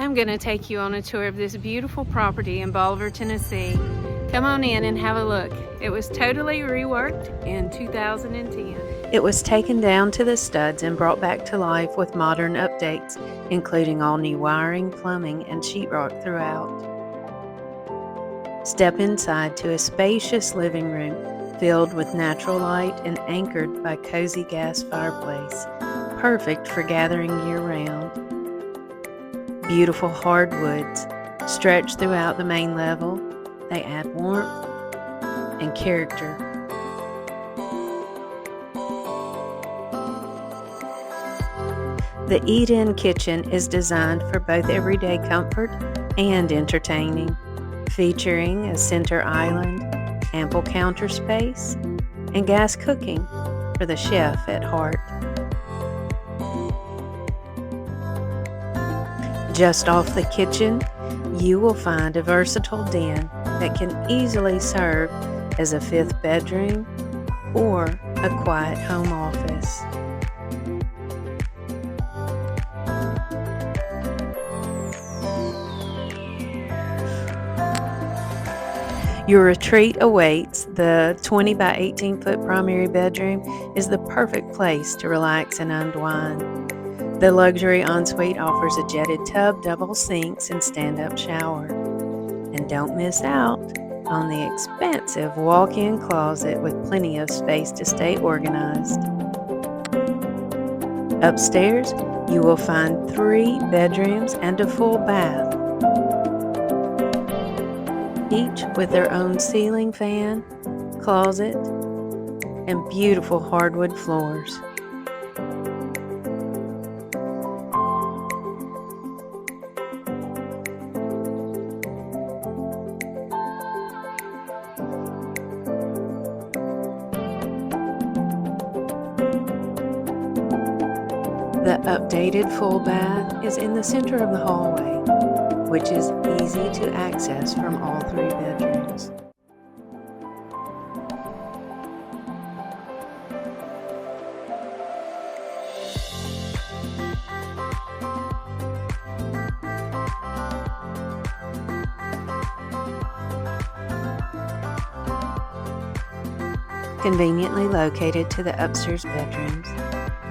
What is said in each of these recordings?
I'm going to take you on a tour of this beautiful property in Bolivar, Tennessee. Come on in and have a look. It was totally reworked in 2010. It was taken down to the studs and brought back to life with modern updates, including all new wiring, plumbing, and sheetrock throughout. Step inside to a spacious living room filled with natural light and anchored by cozy gas fireplace, perfect for gathering year-round. Beautiful hardwoods stretch throughout the main level. They add warmth and character. The eat-in kitchen is designed for both everyday comfort and entertaining, featuring a center island, ample counter space, and gas cooking for the chef at heart. Just off the kitchen, you will find a versatile den that can easily serve as a fifth bedroom or a quiet home office. Your retreat awaits. The 20 by 18 foot primary bedroom is the perfect place to relax and unwind. The luxury ensuite offers a jetted tub, double sinks, and stand-up shower. And don't miss out on the expansive walk-in closet with plenty of space to stay organized. Upstairs, you will find 3 bedrooms and a full bath, each with their own ceiling fan, closet, and beautiful hardwood floors. The updated full bath is in the center of the hallway, which is easy to access from all 3 bedrooms. Conveniently located to the upstairs bedrooms,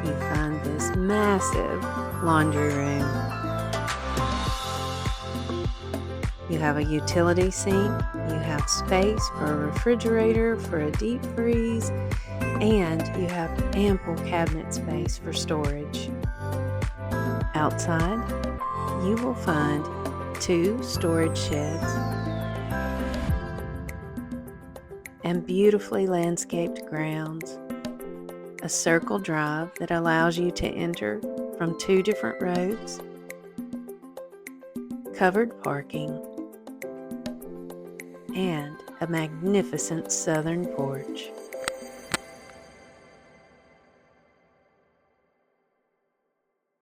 you find this massive laundry room. You have a utility sink, you have space for a refrigerator, for a deep freeze, and you have ample cabinet space for storage. Outside, you will find 2 storage sheds and beautifully landscaped grounds. A circle drive that allows you to enter from 2 different roads, covered parking, and a magnificent southern porch.